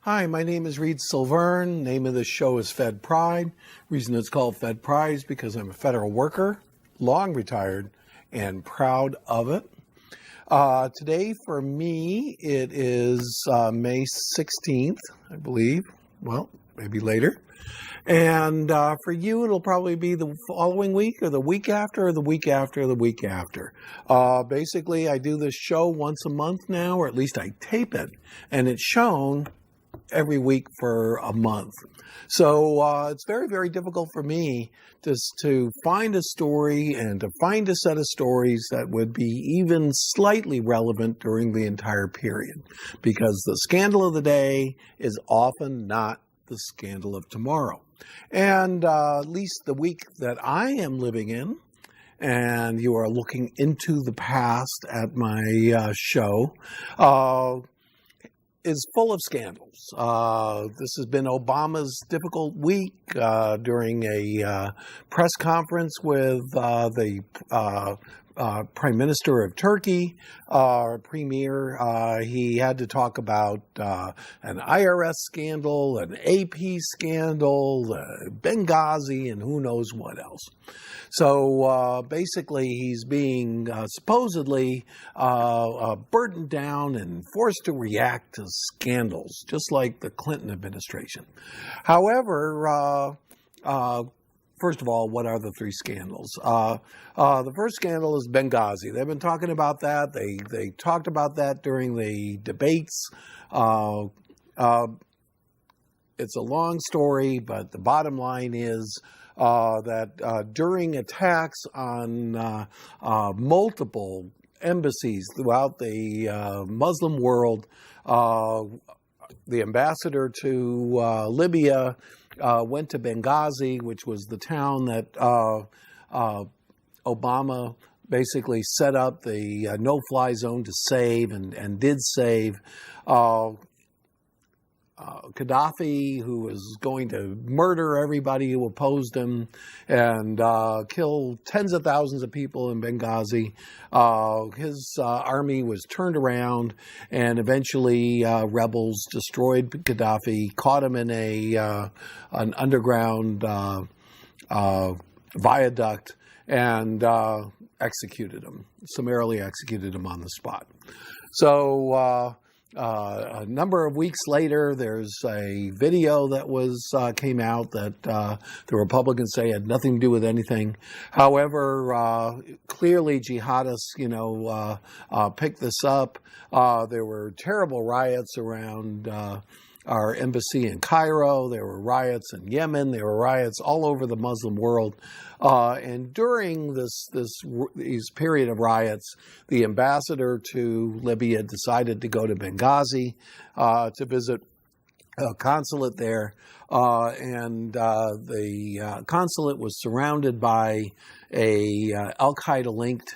Hi, my name is Reed Silverne. Name of the show is Fed Pride. Reason it's called Fed Pride is because I'm a federal worker, long retired, and proud of it. Today for me, it is May 16th, I believe. Well, maybe later. And for you, it'll probably be the following week or the week after or the week after or the week after. Basically, I do this show once a month now, or at least I tape it, and it's shown every week for a month. So it's very, very difficult for me to find a story and to find a set of stories that would be even slightly relevant during the entire period, because the scandal of the day is often not the scandal of tomorrow. And at least the week that I am living in, and you are looking into the past at my show, is full of scandals. This has been Obama's difficult week during a press conference with the Prime Minister of Turkey, Premier. He had to talk about an IRS scandal, an AP scandal, Benghazi, and who knows what else. So basically, he's being supposedly burdened down and forced to react to scandals, just like the Clinton administration. However, first of all, what are the three scandals? The first scandal is Benghazi. They've been talking about that. They talked about that during the debates. It's a long story, but the bottom line is that during attacks on multiple embassies throughout the Muslim world, the ambassador to Libya went to Benghazi, which was the town that Obama basically set up the no-fly zone to save and did save. Gaddafi, who was going to murder everybody who opposed him and kill tens of thousands of people in Benghazi. His army was turned around, and eventually rebels destroyed Gaddafi, caught him in an underground viaduct, and executed him, summarily executed him on the spot. So a number of weeks later, there's a video that came out that the Republicans say had nothing to do with anything. However, clearly jihadists, picked this up. There were terrible riots around our embassy in Cairo. There were riots in Yemen. There were riots all over the Muslim world. And during this period of riots, the ambassador to Libya decided to go to Benghazi to visit a consulate there. And the consulate was surrounded by a Al-Qaeda-linked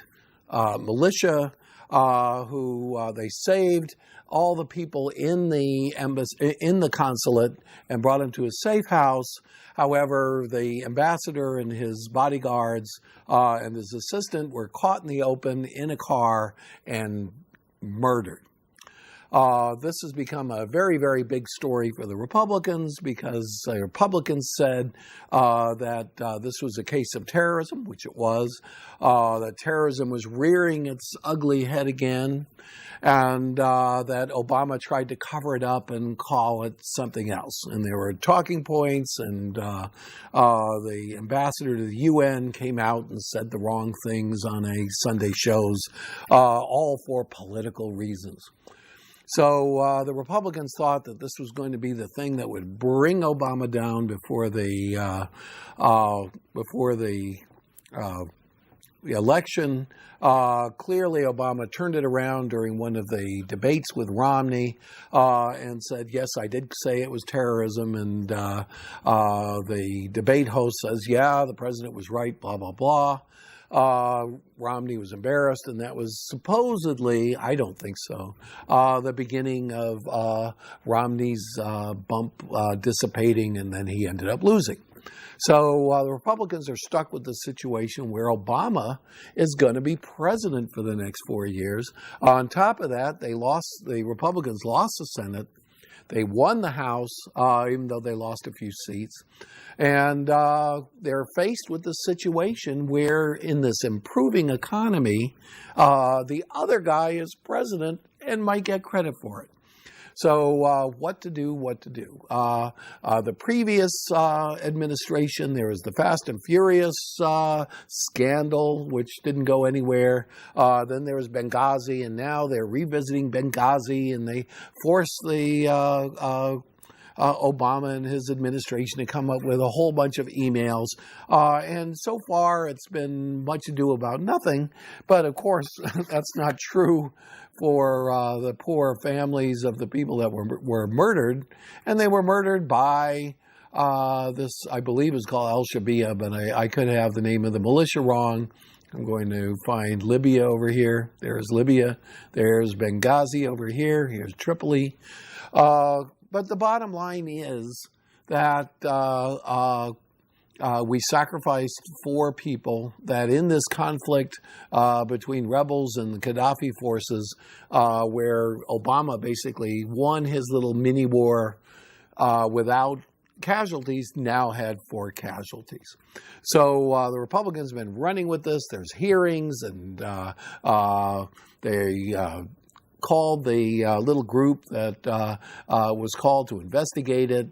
militia who they saved all the people in the embassy, in the consulate, and brought him to a safe house. However, the ambassador and his bodyguards and his assistant were caught in the open in a car and murdered. This has become a very, very big story for the Republicans, because the Republicans said that this was a case of terrorism, which it was, that terrorism was rearing its ugly head again, and that Obama tried to cover it up and call it something else. And there were talking points, and the ambassador to the UN came out and said the wrong things on a Sunday shows, all for political reasons. So the Republicans thought that this was going to be the thing that would bring Obama down before the election. Clearly, Obama turned it around during one of the debates with Romney and said, yes, I did say it was terrorism. And the debate host says, yeah, the president was right, blah, blah, blah. Romney was embarrassed, and that was supposedly, I don't think so, the beginning of Romney's bump dissipating, and then he ended up losing. So the Republicans are stuck with the situation where Obama is going to be president for the next 4 years. On top of that, the Republicans lost the Senate. They won the House, even though they lost a few seats. And they're faced with the situation where in this improving economy, the other guy is president and might get credit for it. So what to do? The previous administration, there was the Fast and Furious scandal, which didn't go anywhere. Then there was Benghazi, and now they're revisiting Benghazi, and they forced the Obama and his administration to come up with a whole bunch of emails. And so far, it's been much ado about nothing. But of course, that's not true for the poor families of the people that were murdered. And they were murdered by this, I believe is called Al-Shabaab, but I could have the name of the militia wrong. I'm going to find Libya over here. There's Libya. There's Benghazi over here. Here's Tripoli. But the bottom line is that we sacrificed 4 people, that in this conflict between rebels and the Gaddafi forces, where Obama basically won his little mini war without casualties, now had 4 casualties. So the Republicans have been running with this. There's hearings, and they called the little group that was called to investigate it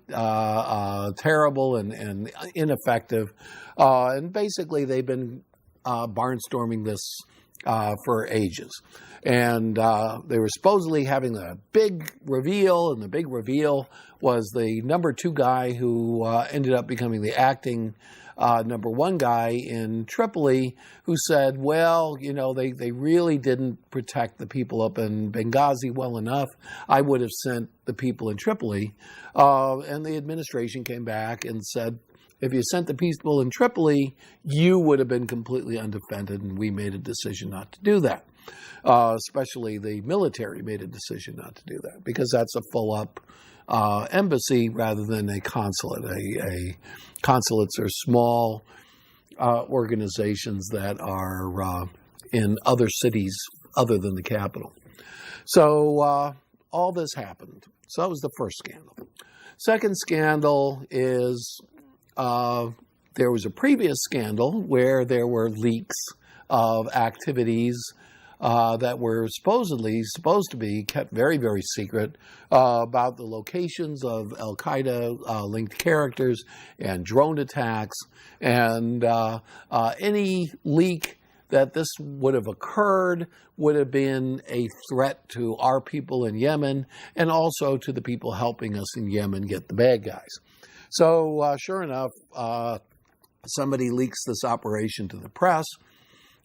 terrible and ineffective. And basically, they've been barnstorming this for ages. And they were supposedly having a big reveal, and the big reveal was the number 2 guy who ended up becoming the acting number 1 guy in Tripoli, who said, well, you know, they really didn't protect the people up in Benghazi well enough. I would have sent the people in Tripoli. And the administration came back and said, if you sent the people in Tripoli, you would have been completely undefended, and we made a decision not to do that. Especially the military made a decision not to do that, because that's a full-up embassy rather than a consulate. Consulates are small organizations that are in other cities other than the capital. So all this happened. So that was the first scandal. Second scandal is there was a previous scandal where there were leaks of activities that were supposed to be kept very, very secret about the locations of Al-Qaeda linked characters and drone attacks, and any leak that this would have occurred would have been a threat to our people in Yemen and also to the people helping us in Yemen get the bad guys. So sure enough, somebody leaks this operation to the press.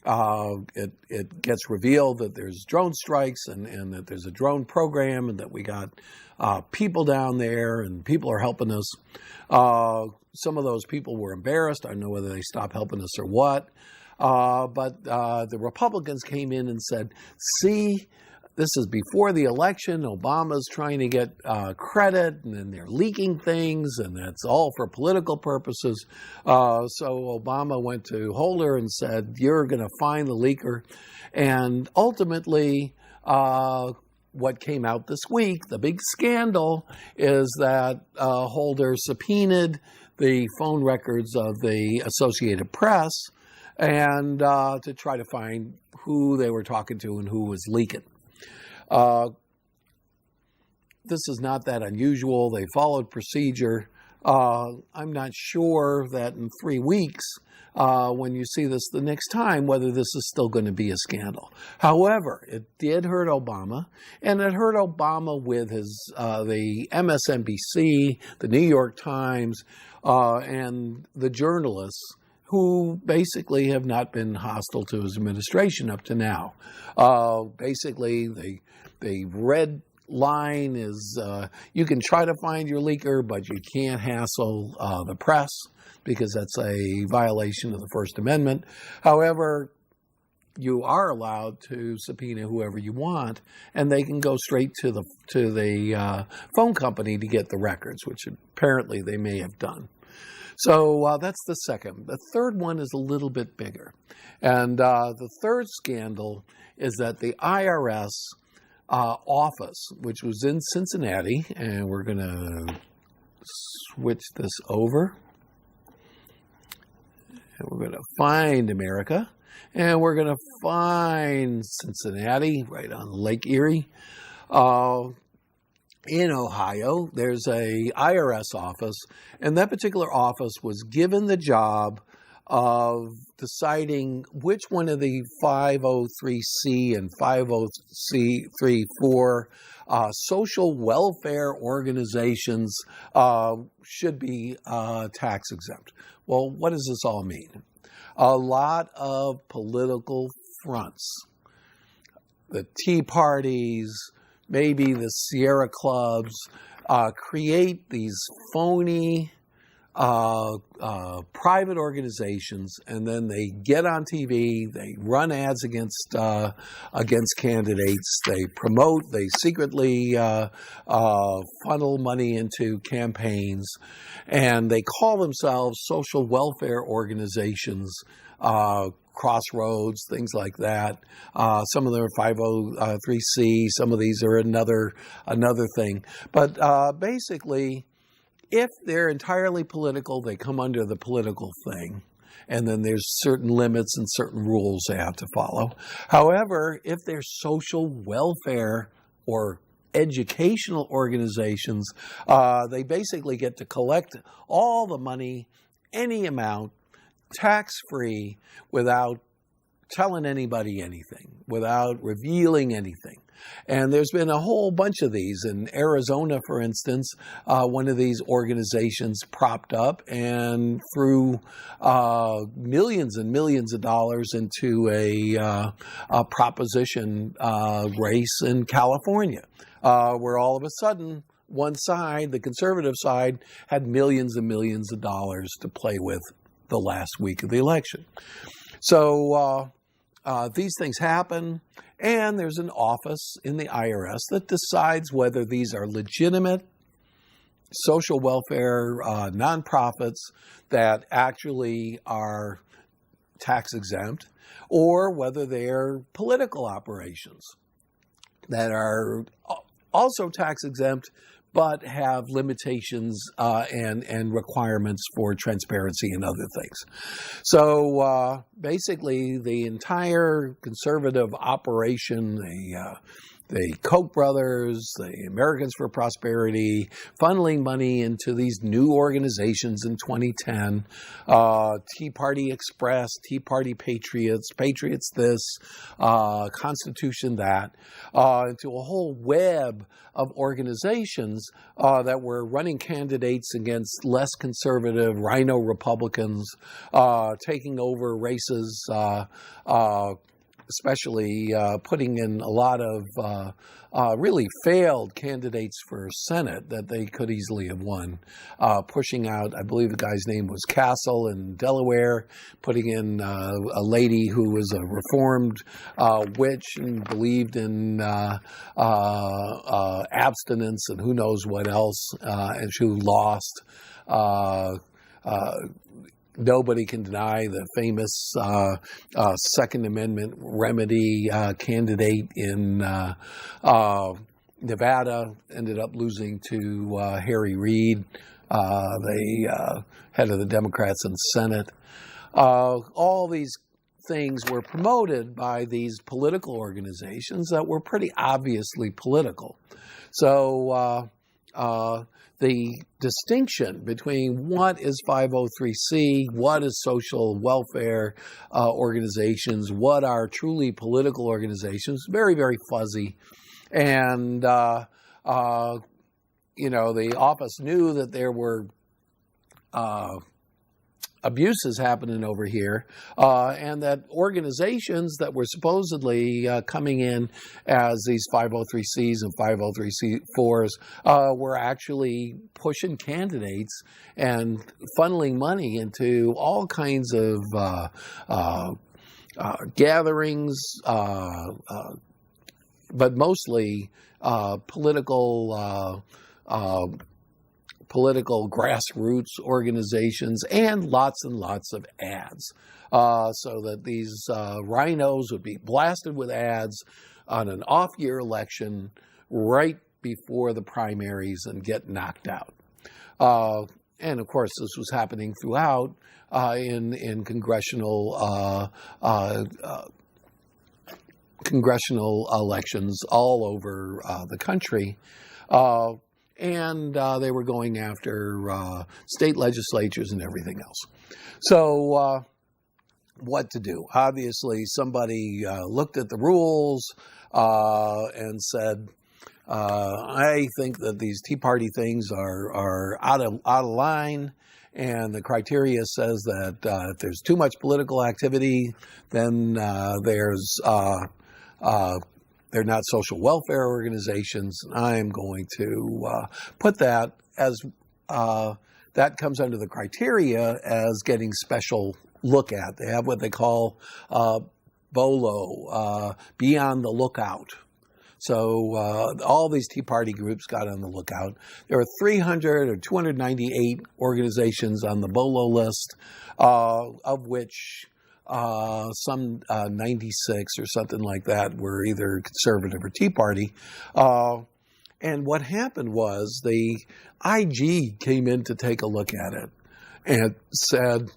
It gets revealed that there's drone strikes and that there's a drone program and that we got people down there and people are helping us. Some of those people were embarrassed. I don't know whether they stopped helping us or what. But the Republicans came in and said, see, this is before the election. Obama's trying to get credit, and then they're leaking things, and that's all for political purposes. So Obama went to Holder and said, you're going to find the leaker. And ultimately, what came out this week, the big scandal, is that Holder subpoenaed the phone records of the Associated Press and to try to find who they were talking to and who was leaking. This is not that unusual. They followed procedure. I'm not sure that in 3 weeks, when you see this the next time, whether this is still going to be a scandal. However, it did hurt Obama, and it hurt Obama with his the MSNBC, the New York Times, and the journalists who basically have not been hostile to his administration up to now. Basically, the red line is you can try to find your leaker, but you can't hassle the press because that's a violation of the First Amendment. However, you are allowed to subpoena whoever you want, and they can go straight to the phone company to get the records, which apparently they may have done. So that's the second. The third one is a little bit bigger. And the third scandal is that the IRS office, which was in Cincinnati, and we're going to switch this over. And we're going to find America, and we're going to find Cincinnati, right on Lake Erie. In Ohio, there's a IRS office, and that particular office was given the job of deciding which one of the 503C and 503(4) social welfare organizations should be tax exempt. Well, what does this all mean? A lot of political fronts, the Tea Parties, maybe the Sierra Clubs, create these phony private organizations, and then they get on TV, they run ads against candidates, they promote, they secretly funnel money into campaigns, and they call themselves social welfare organizations, Crossroads, things like that. Some of them are 503C, some of these are another thing. But basically, if they're entirely political, they come under the political thing. And then there's certain limits and certain rules they have to follow. However, if they're social welfare or educational organizations, they basically get to collect all the money, any amount, tax-free, without telling anybody anything, without revealing anything. And there's been a whole bunch of these. In Arizona, for instance, one of these organizations propped up and threw millions and millions of dollars into a proposition race in California, where all of a sudden, one side, the conservative side, had millions and millions of dollars to play with the last week of the election. So these things happen, and there's an office in the IRS that decides whether these are legitimate social welfare nonprofits that actually are tax exempt, or whether they're political operations that are also tax exempt, but have limitations and requirements for transparency and other things. So basically, the entire conservative operation, the Koch brothers, the Americans for Prosperity, funneling money into these new organizations in 2010, Tea Party Express, Tea Party Patriots, Patriots this, Constitution that, into a whole web of organizations that were running candidates against less conservative rhino Republicans, taking over races, especially putting in a lot of really failed candidates for Senate that they could easily have won, pushing out, I believe the guy's name was Castle in Delaware, putting in a lady who was a reformed witch and believed in abstinence and who knows what else, and who lost. Nobody can deny the famous Second Amendment remedy candidate in Nevada ended up losing to Harry Reid, the head of the Democrats in the Senate. All these things were promoted by these political organizations that were pretty obviously political. So the distinction between what is 503C, what is social welfare organizations, what are truly political organizations, very, very fuzzy. And, the office knew that there were abuses happening over here, and that organizations that were supposedly coming in as these 503Cs and 503C4s were actually pushing candidates and funneling money into all kinds of gatherings, but mostly political political grassroots organizations, and lots of ads, so that these rhinos would be blasted with ads on an off-year election right before the primaries and get knocked out. And of course, this was happening throughout in congressional elections all over the country. And they were going after state legislatures and everything else. So what to do? Obviously, somebody looked at the rules and said, I think that these Tea Party things are out of line, and the criteria says that if there's too much political activity, then they're not social welfare organizations. I'm going to put that as that comes under the criteria as getting special look at. They have what they call BOLO, be on the lookout. So all these Tea Party groups got on the lookout. There are 300 or 298 organizations on the BOLO list, of which some 96 or something like that were either conservative or Tea Party. And what happened was the IG came in to take a look at it and said,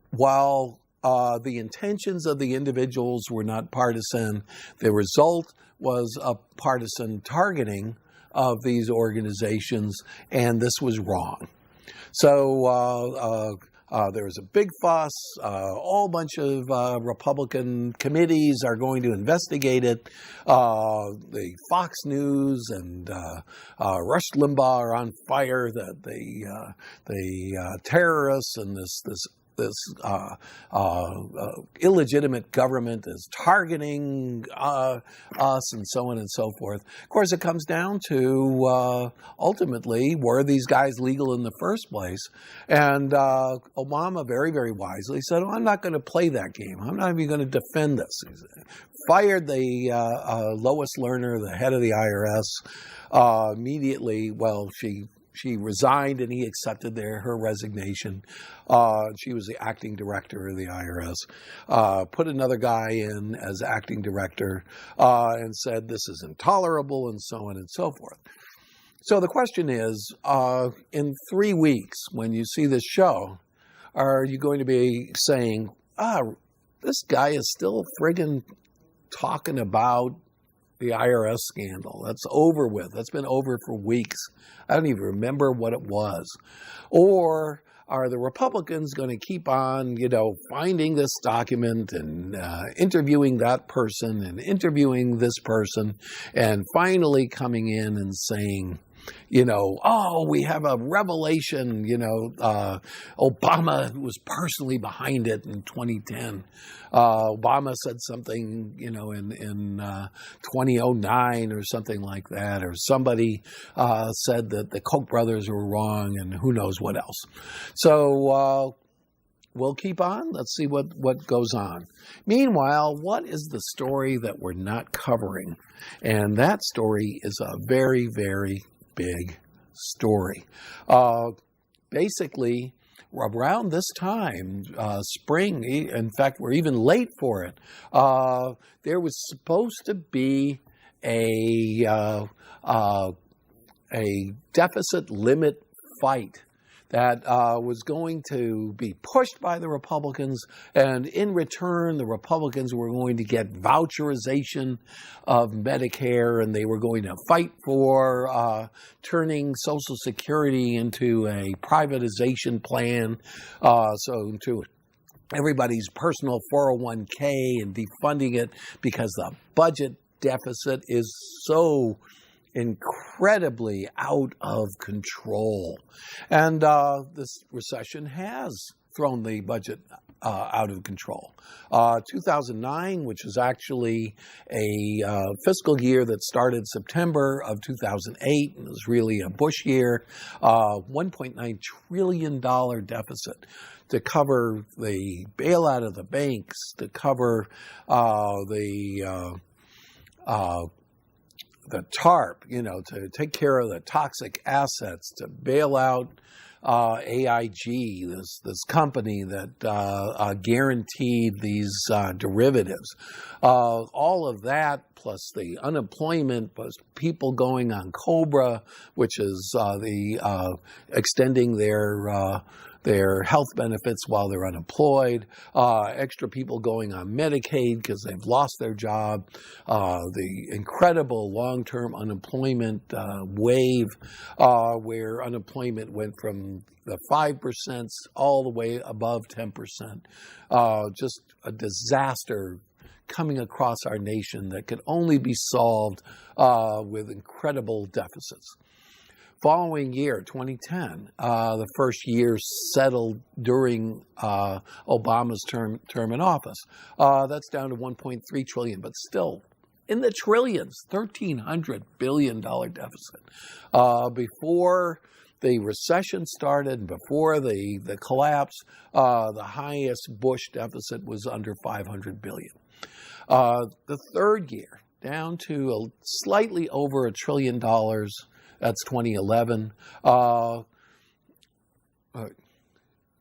while the intentions of the individuals were not partisan, the result was a partisan targeting of these organizations, and this was wrong. So there was a big fuss. A whole bunch of Republican committees are going to investigate it. The Fox News and Rush Limbaugh are on fire that the terrorists and this illegitimate government is targeting us, and so on and so forth. Of course, it comes down to ultimately, were these guys legal in the first place? And Obama very, very wisely said, I'm not going to play that game. I'm not even going to defend this. He fired the Lois Lerner, the head of the IRS, immediately. Well, she resigned, and he accepted her resignation. She was the acting director of the IRS. Put another guy in as acting director and said this is intolerable, and so on and so forth. So the question is, in 3 weeks, when you see this show, are you going to be saying, this guy is still friggin' talking about the IRS scandal? That's over with. That's been over for weeks. I don't even remember what it was. Or are the Republicans going to keep on, finding this document and interviewing that person and interviewing this person and finally coming in and saying, we have a revelation, Obama was personally behind it in 2010. Obama said something, in 2009 or something like that, or somebody said that the Koch brothers were wrong, and who knows what else. So we'll keep on. Let's see what goes on. Meanwhile, what is the story that we're not covering? And that story is a very, very big story. Basically, around this time, spring, in fact, we're even late for it, there was supposed to be a deficit limit fight that was going to be pushed by the Republicans, and in return, the Republicans were going to get voucherization of Medicare, and they were going to fight for turning Social Security into a privatization plan, so into everybody's personal 401k and defunding it because the budget deficit is so incredibly out of control. And this recession has thrown the budget out of control. 2009, which was actually a fiscal year that started September of 2008, and was really a Bush year, $1.9 trillion deficit to cover the bailout of the banks, to cover the TARP, to take care of the toxic assets, to bail out AIG, this company that guaranteed these derivatives. All of that, plus the unemployment, plus people going on COBRA, which is extending their health benefits while they're unemployed, extra people going on Medicaid because they've lost their job, the incredible long-term unemployment wave where unemployment went from the 5% all the way above 10%. Just a disaster coming across our nation that could only be solved with incredible deficits. Following year, 2010, the first year settled during Obama's term in office. That's down to $1.3 trillion, but still in the trillions, $1,300 billion deficit. Before the recession started, and before the collapse, the highest Bush deficit was under $500 billion. The third year, down to slightly over $1 trillion. That's 2011,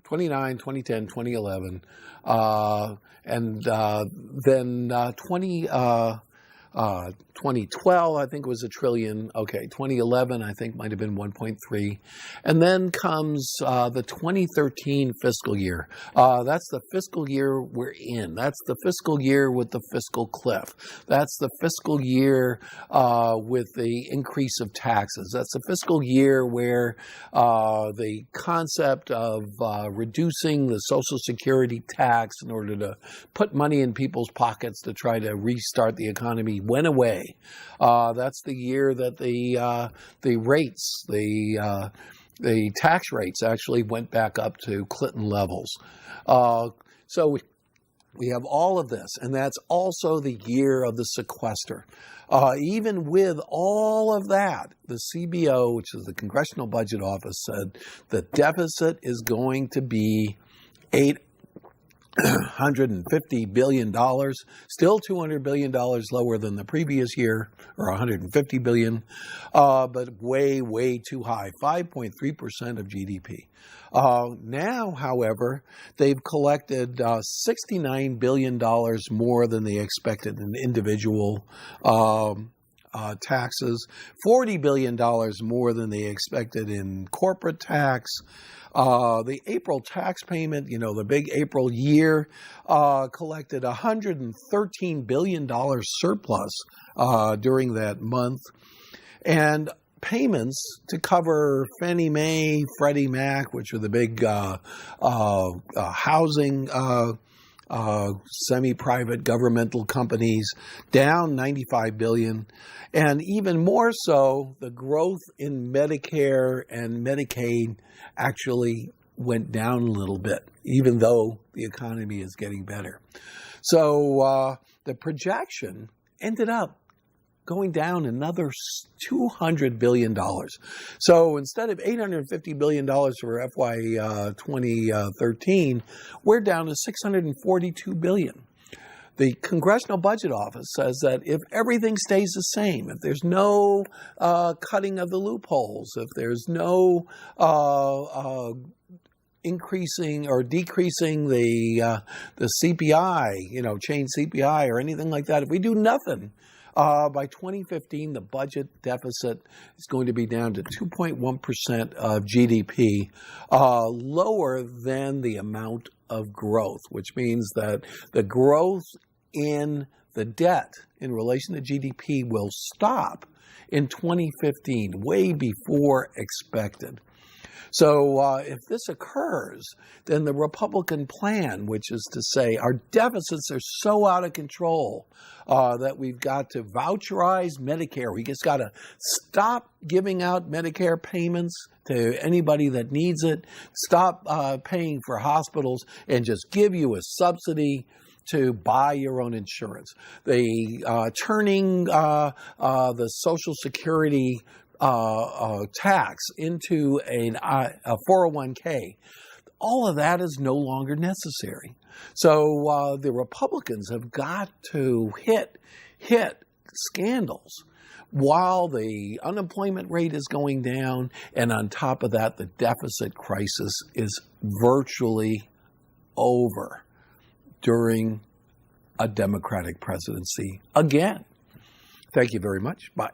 29, 2010, 2011, and then 2012, I think, was $1 trillion. Okay, 2011, I think, might have been 1.3. And then comes the 2013 fiscal year. That's the fiscal year we're in. That's the fiscal year with the fiscal cliff. That's the fiscal year with the increase of taxes. That's the fiscal year where the concept of reducing the Social Security tax in order to put money in people's pockets to try to restart the economy went away. That's the year that the tax rates actually went back up to Clinton levels. So we have all of this, and that's also the year of the sequester. Even with all of that, the CBO, which is the Congressional Budget Office, said the deficit is going to be $850 billion, still $200 billion lower than the previous year, or $150 billion, but way, way too high, 5.3% of GDP. Now, however, they've collected $69 billion more than they expected in individual taxes, $40 billion more than they expected in corporate tax. The April tax payment, the big April year, collected $113 billion surplus during that month. And payments to cover Fannie Mae, Freddie Mac, which are the big housing semi-private governmental companies, down $95 billion. And even more so, the growth in Medicare and Medicaid actually went down a little bit, even though the economy is getting better. So the projection ended up going down another $200 billion. So instead of $850 billion for FY 2013, we're down to $642 billion. The Congressional Budget Office says that if everything stays the same, if there's no cutting of the loopholes, if there's no increasing or decreasing the CPI, change CPI or anything like that, if we do nothing, by 2015, the budget deficit is going to be down to 2.1% of GDP, lower than the amount of growth, which means that the growth in the debt in relation to GDP will stop in 2015, way before expected. So if this occurs, then the Republican plan, which is to say our deficits are so out of control that we've got to voucherize Medicare. We just got to stop giving out Medicare payments to anybody that needs it, stop paying for hospitals, and just give you a subsidy to buy your own insurance. Turning the Social Security tax into a 401k, all of that is no longer necessary. So the Republicans have got to hit scandals while the unemployment rate is going down, and on top of that, the deficit crisis is virtually over during a Democratic presidency again. Thank you very much. Bye.